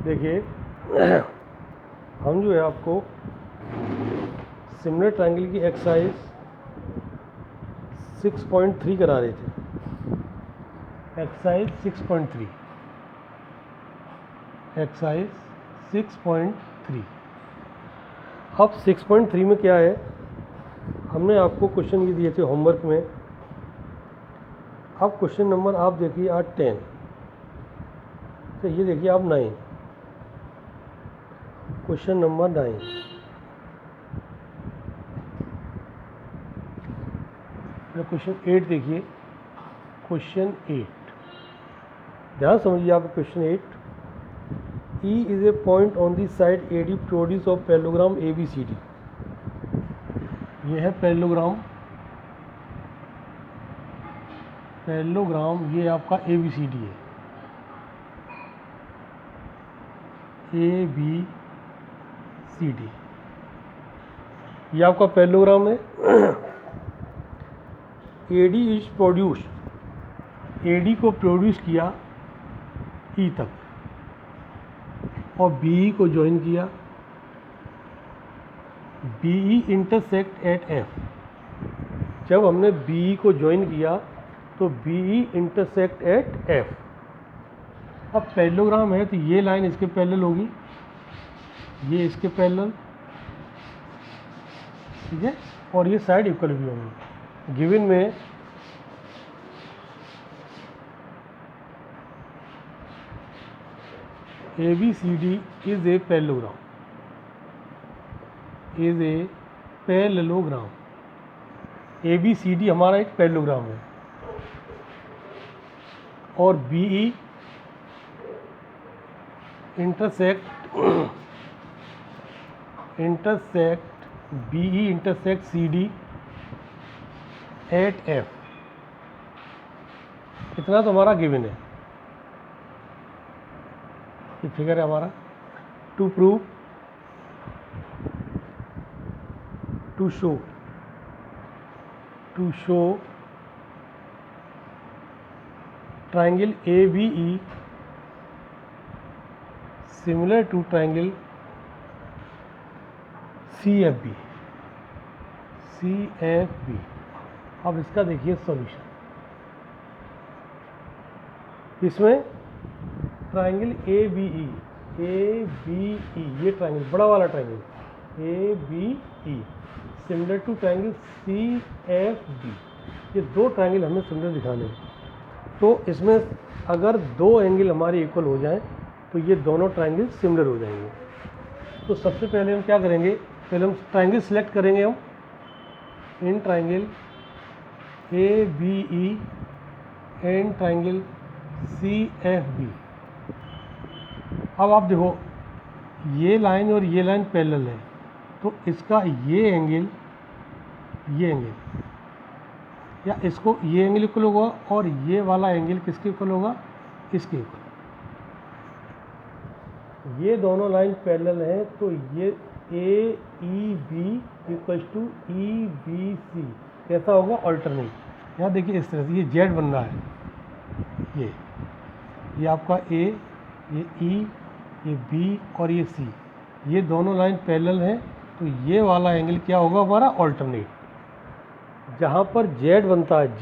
देखिए हम जो है आपको सिमिलर ट्रायंगल की एक्सरसाइज 6.3 करा रहे थे। एक्सरसाइज 6.3 अब 6.3 में क्या है, हमने आपको क्वेश्चन ये दिए थे होमवर्क में। अब क्वेश्चन नंबर आप देखिए आज 10, तो ये देखिए आप 9, क्वेश्चन नंबर 9। क्वेश्चन 8 देखिए, क्वेश्चन 8 ध्यान समझिए आप। Question 8, E is a point on the side AD produce of parallelogram ABCD। ये है पैरेललोग्राम, ये आपका ABCD है, ABCD ये आपका पैरेललोग्राम है। AD इज प्रोड्यूस, AD को प्रोड्यूस किया E तक और BE को ज्वाइन किया, BE इंटरसेक्ट एट F। जब हमने BE को ज्वाइन किया तो BE इंटरसेक्ट एट F। अब पैरेललोग्राम है तो ये लाइन इसके पैरेलल होगी, ये इसके पैरेलल, ठीक है, और ये साइड इक्वल भी होंगी। गिवन में ABCD is a parallelogram, ABCD हमारा एक पैरेललोग्राम है और BE intersect BE intersect CD at F। इतना तो हमारा गिवन है, ये फिगर है हमारा। To prove, to show triangle ABE similar to triangle CFB। अब इसका देखिए सॉल्यूशन। इसमें ट्रायंगल ABE ये ट्रायंगल बड़ा वाला triangle ABE similar to triangle CFB, ये दो ट्रायंगल हमें सिमिलर दिखाने हैं। तो इसमें अगर दो एंगल हमारे इक्वल हो जाएं तो ये दोनों ट्रायंगल सिमिलर हो जाएंगे। तो सबसे पहले हम क्या करेंगे, पहले हम ट्रायंगल सिलेक्ट करेंगे। हम in triangle ABE and triangle CFB। अब आप देखो ये लाइन और ये लाइन पैरेलल है, तो इसका ये एंगल या इसको ये एंगल इक्वल होगा और ये वाला एंगल किसके इक्वल होगा, इसके इक्वल। ये दोनों लाइन पैरेलल हैं तो ये AEB इक्वल टू EBC कैसा होगा, अल्टरनेट। यहाँ देखिए इस तरह से ये Z बन रहा है, ये आपका A, ये E, ये B और ये C, ये दोनों लाइन पैरेलल हैं तो ये वाला एंगल क्या होगा हमारा, अल्टरनेट। जहाँ पर Z बनता है Z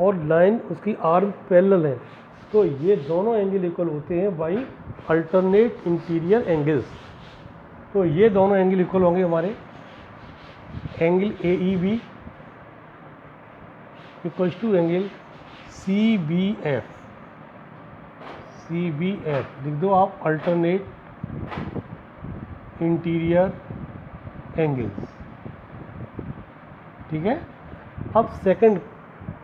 और लाइन उसकी आर्म पैरेलल है तो ये दोनों एंगल इक्वल होते हैं बाई अल्टरनेट इंटीरियर एंगल्स। तो ये दोनों एंगल इक्वल होंगे हमारे, angle AEB equal to angle CBF लिख दो आप, अल्टरनेट इंटीरियर एंगल्स, ठीक है। अब सेकंड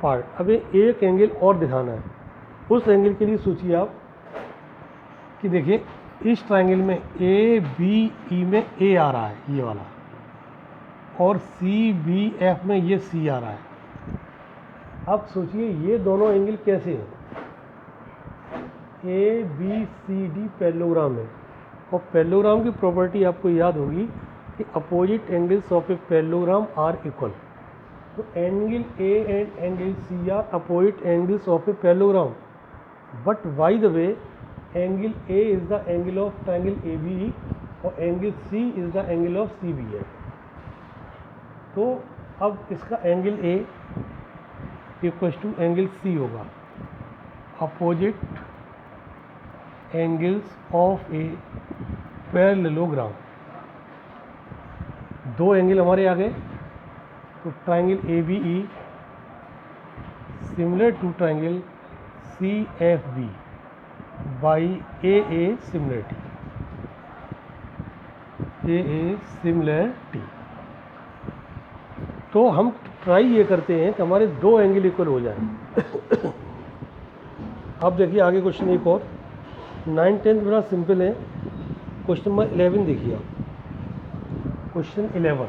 पार्ट, अब एक एंगल और दिखाना है। उस एंगल के लिए सोचिए आप कि देखिए इस ट्रायंगल में ABE में A आ रहा है ये वाला, और CBF में ये C आ रहा है। अब सोचिए ये दोनों एंगल कैसे हैं, ABCD पैरेललोग्राम है और पैरेललोग्राम की प्रॉपर्टी आपको याद होगी कि opposite angles of a parallelogram are equal. तो angle A and angle C are opposite angles of a parallelogram, but by the way angle A is the angle of triangle A B और angle C is the angle of C B है। तो अब इसका angle A equals to angle C होगा, opposite angles of a parallelogram. दो angle हमारे आ गए, तो triangle A B E similar to triangle C F B by A similarity, A similarity. तो हम ट्राई ये करते हैं कि हमारे दो एंगल इक्वल हो जाए। अब देखिए आगे क्वेश्चन एक और 9, 10 बड़ा सिंपल है। क्वेश्चन नंबर 11 देखिए आप, क्वेश्चन 11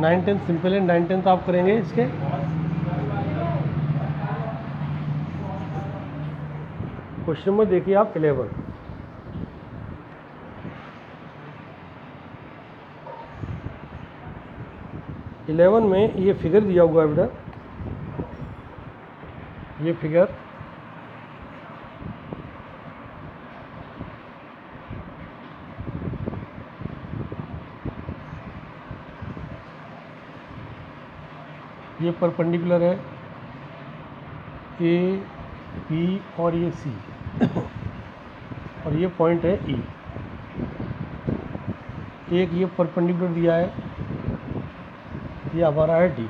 9, 10 सिंपल है। 9, 10 आप करेंगे इसके। क्वेश्चन नंबर देखिए आप 11। में ये फिगर दिया हुआ है बेटा, ये फिगर ये परपेंडिकुलर है ए बी और ये सी और ये पॉइंट है ई। एक ये परपेंडिकुलर दिया है, ये हमारा है डी।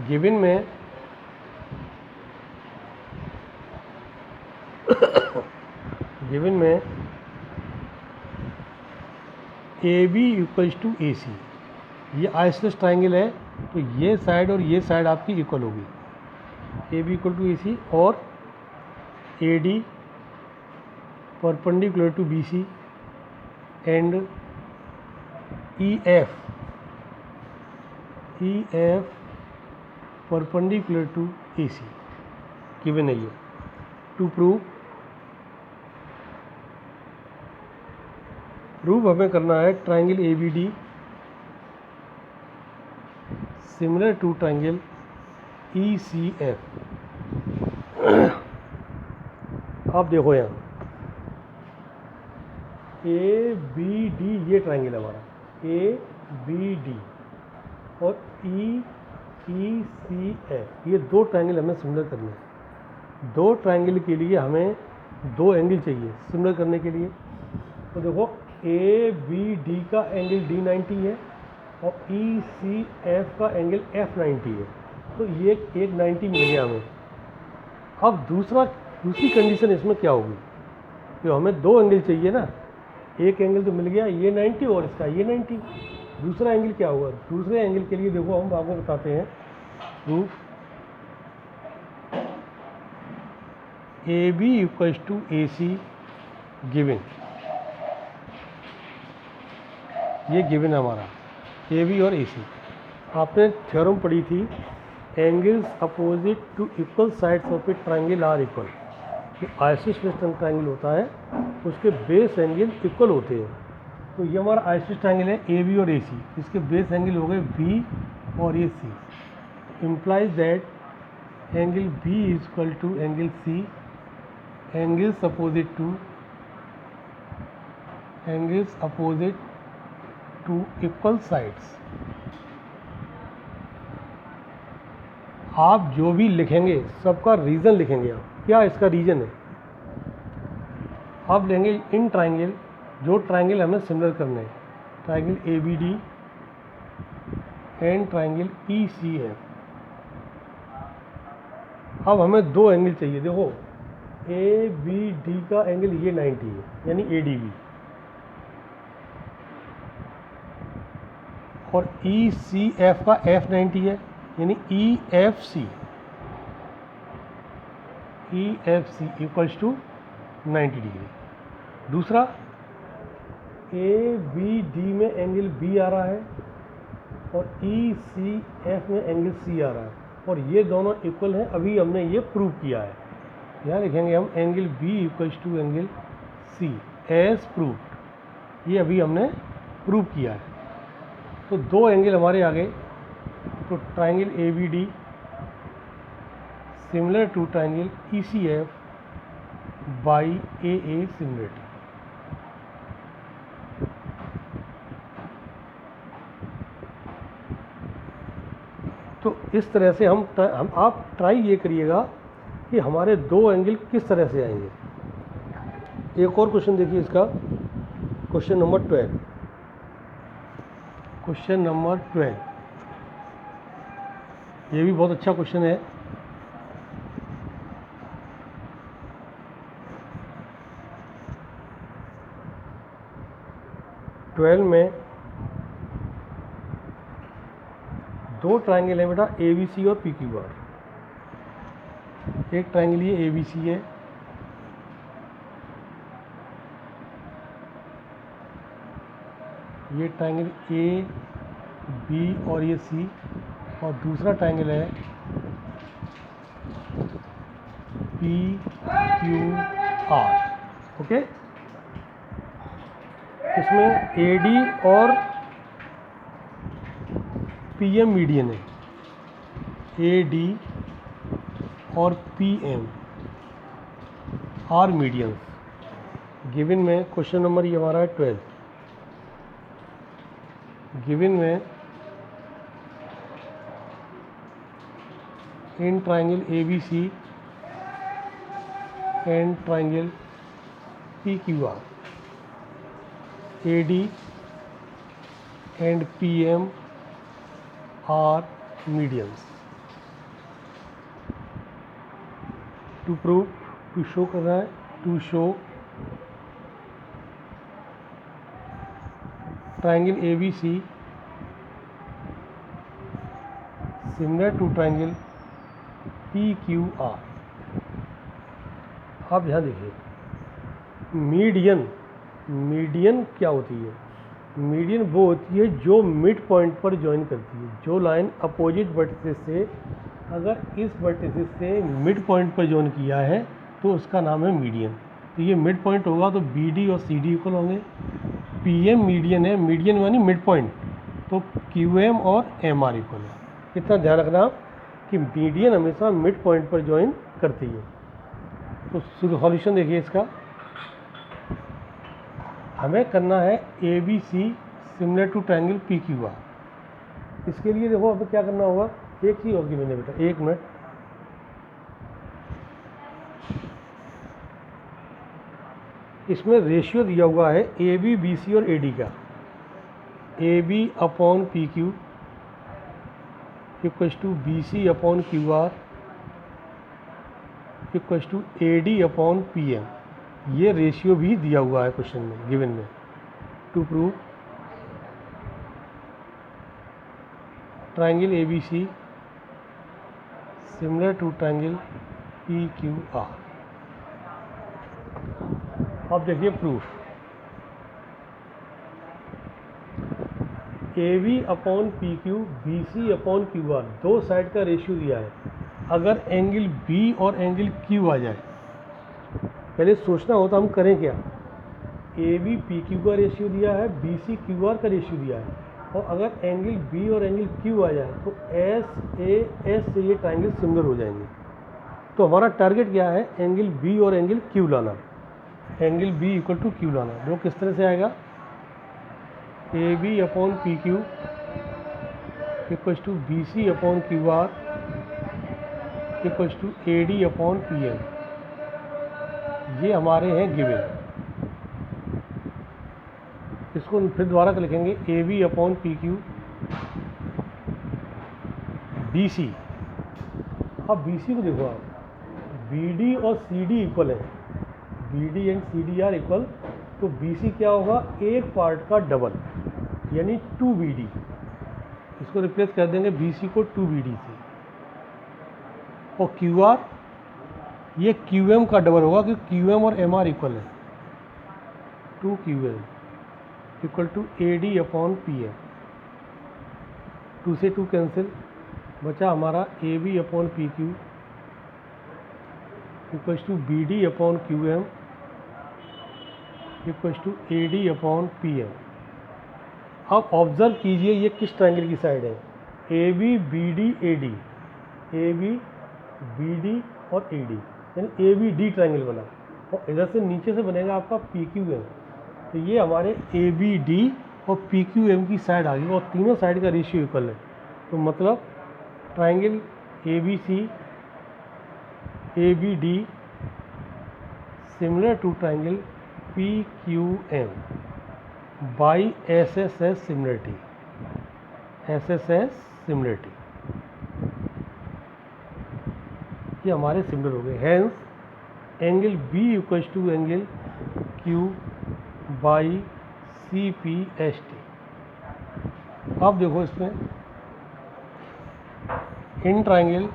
गिवन में ए बी इक्वल्स टू ए सी, ये आइसोसेलेस ट्राइंगल है, तो ये साइड और ये साइड आपकी इक्वल होगी। A B equal to A C और A D perpendicular to B C and E F perpendicular to A C given है ये। टू प्रूव हमें करना है triangle A B D similar to triangle E C F. आप देखो यहाँ A B D ये ट्राइंगल है हमारा, ए बी डी और ई सी एफ, ये दो ट्राइंगल हमें सिमिलर करने हैं। दो ट्राइंगल के लिए हमें दो एंगल चाहिए सिमिलर करने के लिए। तो देखो ए बी डी का एंगल डी 90 है और ई सी एफ का एंगल एफ 90 है, तो ये एक 90 मिल गया हमें। अब दूसरी कंडीशन इसमें क्या होगी, तो हमें दो एंगल चाहिए ना, एक एंगल तो मिल गया ये 90 और इसका ये 90। दूसरा एंगल क्या होगा, दूसरे एंगल के लिए देखो हम आपको बताते हैं proof. A B equals to A C given, ये गिवन है हमारा ए बी और ए सी। आपने थ्योरम पढ़ी थी, angles opposite to equal sides of a triangle are equal. जो आइसोसेलेस ट्राइंगल होता है उसके बेस एंगल इक्वल होते हैं। तो ये हमारा आइसोसेलेस ट्राइंगल है ए बी और ए सी, इसके बेस एंगल हो गए बी और A C. Implies that angle B is equal to angle C, angles opposite to equal sides. आप जो भी लिखेंगे सबका रीज़न लिखेंगे। आप क्या इसका रीज़न है, आप लेंगे इन ट्राइंगल, जो ट्राइंगल हमें सिमिलर करने हैं, triangle A B D and triangle E C F. अब हमें दो एंगल चाहिए। देखो ए बी डी का एंगल ये 90 है, यानी ए डी बी, और ई सी एफ का एफ 90 है, यानी E F C equals to 90 degree. दूसरा ए बी डी में एंगल बी आ रहा है और ई सी एफ में एंगल सी आ रहा है, और ये दोनों इक्वल हैं। अभी हमने ये प्रूव किया है। यहाँ लिखेंगे हम angle B equals to angle C as proved, ये अभी हमने प्रूव किया है। तो दो एंगल हमारे आ गए। तो triangle A B D similar to triangle ECF by AA similarity. तो इस तरह से हम आप ट्राई ये करिएगा कि हमारे दो एंगल किस तरह से आएंगे। एक और क्वेश्चन देखिए इसका, क्वेश्चन नंबर 12। क्वेश्चन नंबर 12 ये भी बहुत अच्छा क्वेश्चन है। ट्वेल्व में दो ट्राइंगल है बेटा, ABC और PQR। एक ट्राइंगल ये ABC है, ये ट्राइंगल AB और ये C, और दूसरा ट्राइंगल है PQR। ओके, इसमें AD और PM मीडियन है, AD और PM आर मीडियंस। गिवन में क्वेश्चन नंबर ये हमारा है 12। गिवन में in triangle ABC and triangle PQR AD and PM are medians. To prove, to show कर रहा है, to show triangle ABC similar to triangle PQR। आप यहाँ देखिए, मीडियन क्या होती है? मीडियन वो होती है जो मिड पॉइंट पर ज्वाइन करती है। जो लाइन अपोजिट वर्टिसेस से अगर इस वर्टिसेस से मिड पॉइंट पर ज्वाइन किया है तो उसका नाम है मीडियन। तो ये मिड पॉइंट होगा तो BD और CD इक्वल होंगे। PM मीडियन है, मीडियन यानी मिड पॉइंट, तो QM और MR इक्वल है। इतना ध्यान रखना कि मीडियन हमेशा मिड पॉइंट पर ज्वाइन करती है। तो सॉल्यूशन देखिए इसका, हमें करना है ABC similar to triangle PQR। इसके लिए देखो अब क्या करना होगा, एक चीज़ और की मैंने बेटा, एक मिनट, इसमें रेशियो दिया हुआ है AB BC और AD का। AB upon PQ equals to BC upon QR equals to AD upon PM। ये रेशियो भी दिया हुआ है क्वेश्चन में, गिवन में। To prove triangle ABC similar to triangle PQR। अब देखिए proof, AB upon PQ BC upon QR दो साइड का रेशियो दिया है। अगर एंगल B और एंगल Q आ जाए, पहले सोचना हो तो हम करें क्या। AB PQ का रेशियो दिया है, BC QR का रेशियो दिया है, और अगर एंगल B और एंगल Q आ जाए तो S से ये ट्रायंगल सिमिलर हो जाएंगे। तो हमारा टारगेट क्या है, एंगल B और एंगल Q लाना। Angle B equal to Q लाना। वो किस तरह से आएगा, AB upon PQ equals to BC upon QR equals to AD upon PM। ये हमारे हैं गिवन। इसको फिर दोबारा कर लिखेंगे, AB अपॉन PQ BC। अब BC को देखो आप, BD और CD इक्वल है, BD and CD are equal, तो BC क्या होगा, एक पार्ट का डबल यानी 2BD। इसको रिप्लेस कर देंगे BC को 2BD से। और QR ये QM का डबल होगा क्योंकि QM और MR इक्वल है, 2QM equal to AD upon PM। 2 से 2 कैंसिल, बचा हमारा AB upon PQ equals to BD upon QM equals to AD upon PM। अब ऑब्जर्व कीजिए ये किस ट्रायंगल की साइड है, AB BD AD, AB B D और ए डी, यानी ए बी डी ट्राइंगल बना, और इधर से नीचे से बनेगा आपका पी क्यू एम। तो ये हमारे ए बी डी और पी क्यू एम की साइड आ गई, और तीनों साइड का रेशियो इक्वल है। तो मतलब triangle A B C A B D similar to triangle P Q M by S S S similarity, S S S similarity, ये हमारे सिमिलर हो गए। Hence angle B equals to angle Q by C P S T. अब देखो इसमें in triangle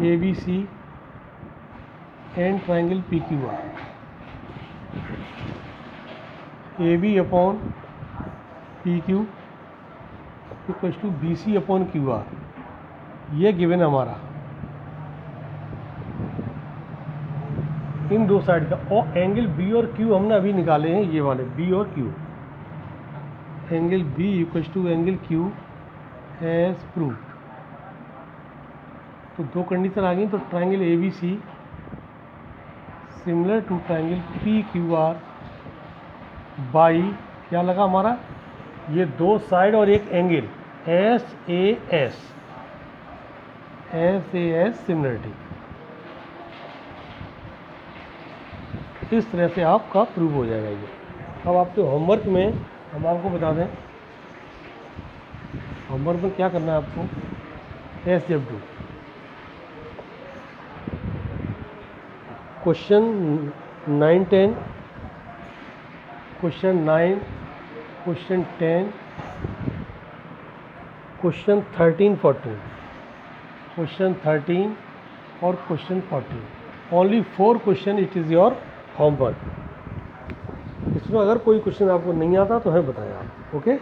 A B C and triangle P Q R, A B upon P Q equals to B C upon Q R, ये given हमारा इन दो side का। और angle B और Q हमने अभी निकाले हैं, ये वाले बी और Q, angle B equals to angle Q as proved. तो दो कंडीशन आ गई। तो triangle A B C similar to triangle P Q R by क्या लगा हमारा, ये दो साइड और एक angle S A S, S A S similarity. इस तरह से आपका प्रूव हो जाएगा ये। अब आपके होमवर्क में हम आपको बता दें, होमवर्क में क्या करना है आपको, एस जब do question 9-10, question 9, question 10, question 13-14, question 13 और question 14, only 4 question it is your homework. इसमें अगर कोई क्वेश्चन आपको नहीं आता तो हमें बताएं आप, ओके।